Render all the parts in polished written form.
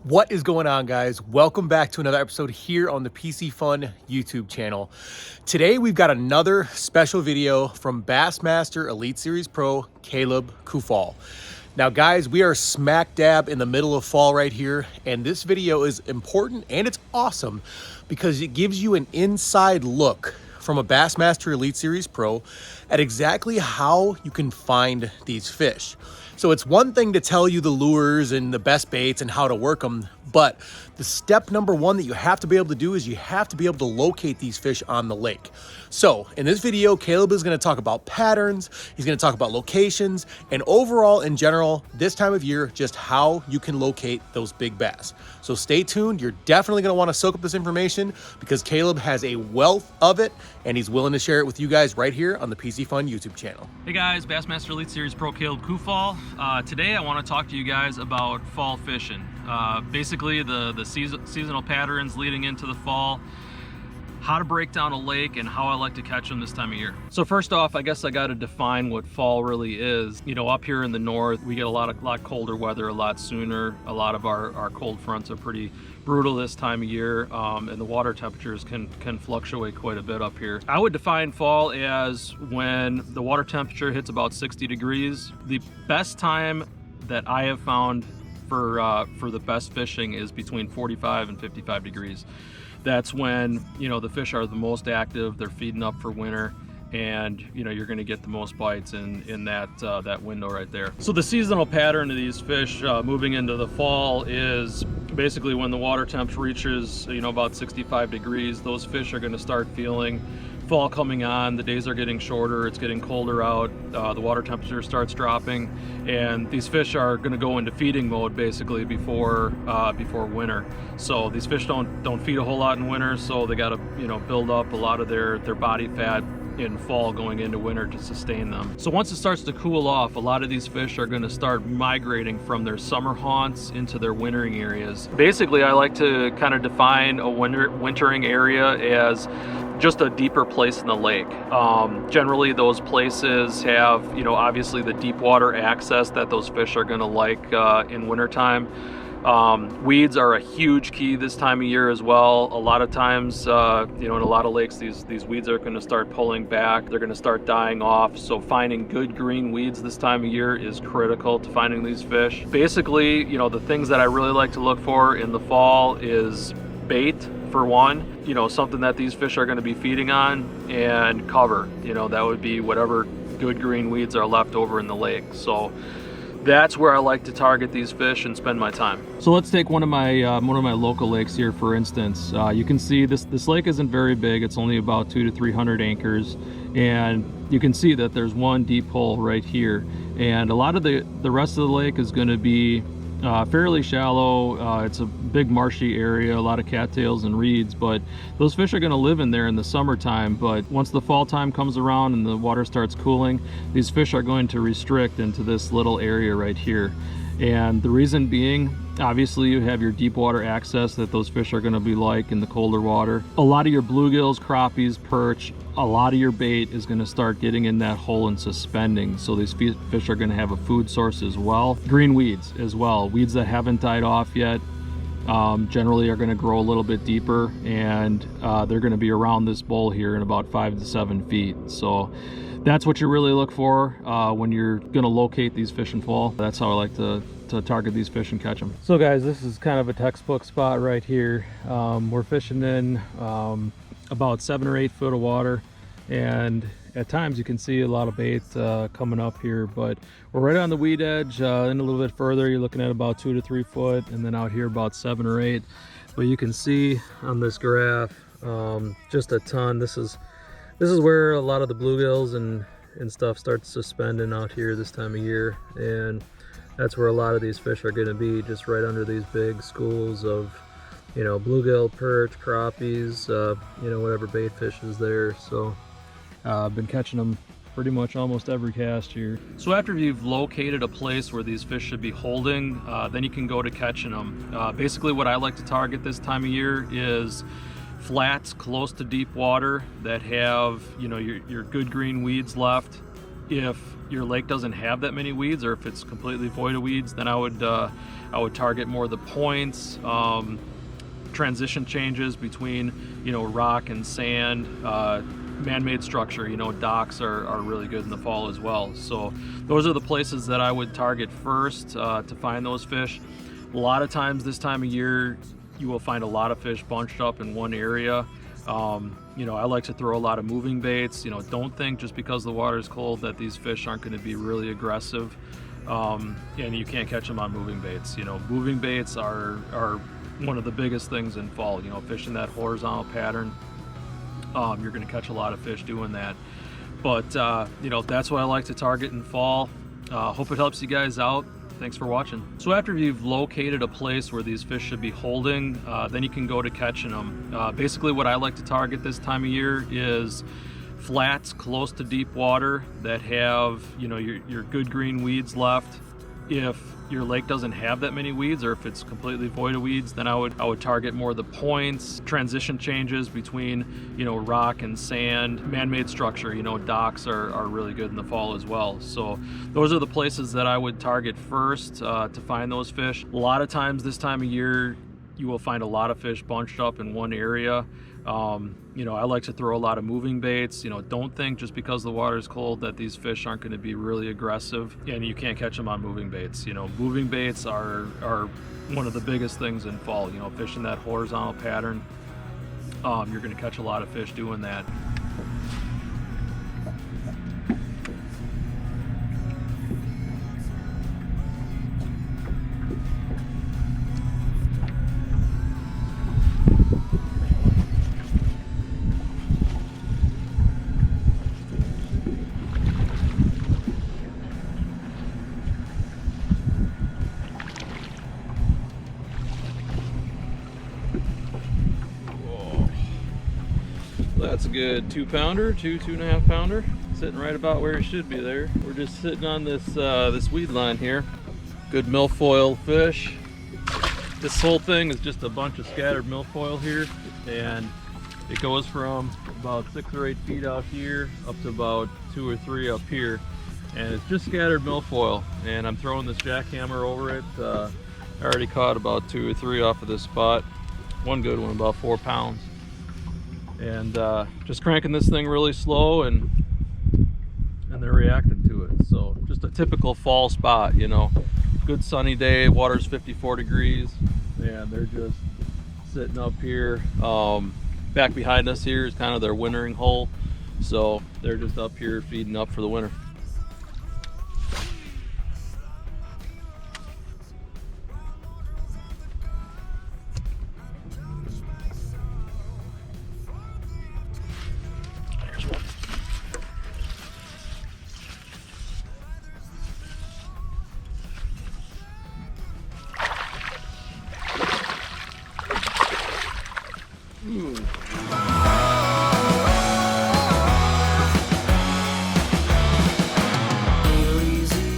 What is going on, guys? Welcome back to another episode here on the Piscifun YouTube channel. Today we've got another special video from Bassmaster Elite Series Pro Caleb Kuphall. Now guys, we are smack dab in the middle of fall right here, and this video is important and it's awesome because it gives you an inside look from a Bassmaster Elite Series Pro at exactly how you can find these fish. So it's one thing to tell you the lures and the best baits and how to work them, but the step number one that you have to be able to do is you have to be able to locate these fish on the lake. So in this video, Caleb is going to talk about patterns, he's going to talk about locations, and overall in general, this time of year, just how you can locate those big bass. So stay tuned. You're definitely going to want to soak up this information because Caleb has a wealth of it and he's willing to share it with you guys right here on the Piscifun YouTube channel. Hey guys, Bassmaster Elite Series Pro Caleb Kuphall. Today I want to talk to you guys about fall fishing. Basically the seasonal patterns leading into the fall, how to break down a lake, and how I like to catch them this time of year. So first off, I guess I got to define what fall really is. You know, up here in the north, we get a lot colder weather a lot sooner. A lot of our cold fronts are pretty brutal this time of year, and the water temperatures can fluctuate quite a bit up here. I would define fall as when the water temperature hits about 60 degrees. The best time that I have found for the best fishing is between 45 and 55 degrees. That's when, you know, the fish are the most active, they're feeding up for winter, and you know you're going to get the most bites in that window right there. So the seasonal pattern of these fish moving into the fall is basically when the water temp reaches, you know, about 65 degrees, those fish are going to start feeling fall coming on. The days are getting shorter, it's getting colder out, the water temperature starts dropping, and these fish are going to go into feeding mode basically before winter. So these fish don't feed a whole lot in winter, so they got to, you know, build up a lot of their body fat in fall going into winter to sustain them. So once it starts to cool off, a lot of these fish are going to start migrating from their summer haunts into their wintering areas. Basically, I like to kind of define a wintering area as just a deeper place in the lake. Generally those places have, you know, obviously the deep water access that those fish are going to like in wintertime. Weeds are a huge key this time of year as well. A lot of times, you know, in a lot of lakes, these weeds are going to start pulling back. They're going to start dying off. So finding good green weeds this time of year is critical to finding these fish. Basically, you know, the things that I really like to look for in the fall is bait, for one, you know, something that these fish are going to be feeding on, and cover. You know, that would be whatever good green weeds are left over in the lake. So that's where I like to target these fish and spend my time. So let's take one of my local lakes here, for instance. You can see this lake isn't very big. It's only about 200 to 300 acres, and you can see that there's one deep hole right here, and a lot of the rest of the lake is going to be fairly shallow. It's a big marshy area, a lot of cattails and reeds, but those fish are going to live in there in the summertime. But once the fall time comes around and the water starts cooling, these fish are going to restrict into this little area right here. And the reason being, obviously you have your deep water access that those fish are going to be like in the colder water. A lot of your bluegills, crappies, perch, a lot of your bait is going to start getting in that hole and suspending. So these fish are going to have a food source as well. Green weeds as well. Weeds that haven't died off yet generally are going to grow a little bit deeper, and they're going to be around this bowl here in about 5 to 7 feet. So that's what you really look for when you're going to locate these fish in fall. That's how I like to target these fish and catch them. So guys, this is kind of a textbook spot right here. We're fishing in about 7 or 8 foot of water, and at times you can see a lot of bait coming up here, but we're right on the weed edge. In a little bit further you're looking at about 2 to 3 foot, and then out here about 7 or 8. But you can see on this graph just a ton. This is where a lot of the bluegills and stuff starts suspending out here this time of year, and that's where a lot of these fish are going to be, just right under these big schools of, you know, bluegill, perch, crappies, you know, whatever bait fish is there. So I've been catching them pretty much almost every cast here. So after you've located a place where these fish should be holding, then you can go to catching them. Basically what I like to target this time of year is flats close to deep water that have, you know, your good green weeds left, If your lake doesn't have that many weeds, or if it's completely void of weeds, then I would target more the points, transition changes between, you know, rock and sand, man-made structure. You know, docks are really good in the fall as well. So those are the places that I would target first to find those fish. A lot of times this time of year, you will find a lot of fish bunched up in one area. You know, I like to throw a lot of moving baits. You know, don't think just because the water is cold that these fish aren't going to be really aggressive, and you can't catch them on moving baits. You know, moving baits are one of the biggest things in fall. You know, fishing that horizontal pattern, you're going to catch a lot of fish doing that. But you know, that's what I like to target in fall. Hope it helps you guys out. Thanks for watching. So after you've located a place where these fish should be holding, then you can go to catching them. Basically what I like to target this time of year is flats close to deep water that have, you know, your good green weeds left. If your lake doesn't have that many weeds, or if it's completely void of weeds, then I would target more the points, transition changes between, you know, rock and sand, man-made structure. You know, docks are really good in the fall as well. So those are the places that I would target first to find those fish. A lot of times this time of year, you will find a lot of fish bunched up in one area. You know, I like to throw a lot of moving baits. You know, don't think just because the water is cold that these fish aren't going to be really aggressive, and you can't catch them on moving baits. You know, moving baits are one of the biggest things in fall. You know, fishing that horizontal pattern, you're going to catch a lot of fish doing that. That's a good 2-pounder, 2.5 pounder, sitting right about where it should be there. We're just sitting on this this weed line here. Good milfoil fish. This whole thing is just a bunch of scattered milfoil here, and it goes from about 6 or 8 feet out here up to about 2 or 3 up here, and it's just scattered milfoil. And I'm throwing this jackhammer over it. I already caught about 2 or 3 off of this spot. One good one, about 4 pounds. And just cranking this thing really slow, and they're reacting to it. So just a typical fall spot, you know. Good sunny day, water's 54 degrees, and they're just sitting up here. Back behind us here is kind of their wintering hole, so they're just up here feeding up for the winter.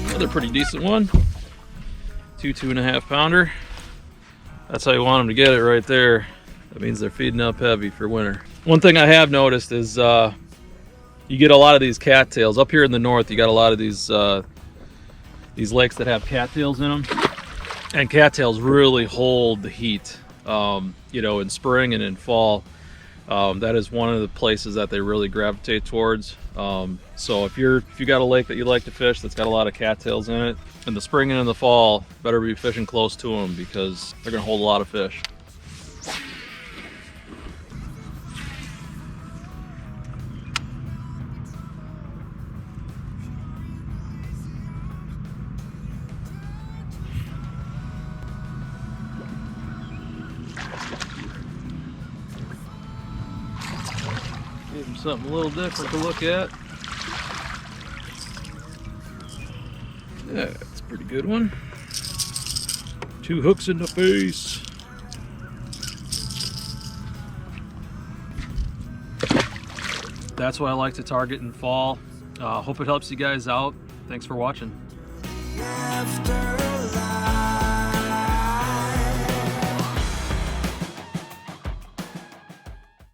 Another pretty decent one, 2.5 pounder. That's how you want them to get it right there. That means they're feeding up heavy for winter. One thing I have noticed is you get a lot of these cattails up here in the north. You got a lot of these lakes that have cattails in them, and cattails really hold the heat. You know, in spring and in fall, that is one of the places that they really gravitate towards. So if you got a lake that you like to fish that's got a lot of cattails in it, in the spring and in the fall, better be fishing close to them because they're gonna hold a lot of fish. Give them something a little different to look at. Yeah, that's a pretty good one. 2 hooks in the face. That's what I like to target in fall. Hope it helps you guys out. Thanks for watching.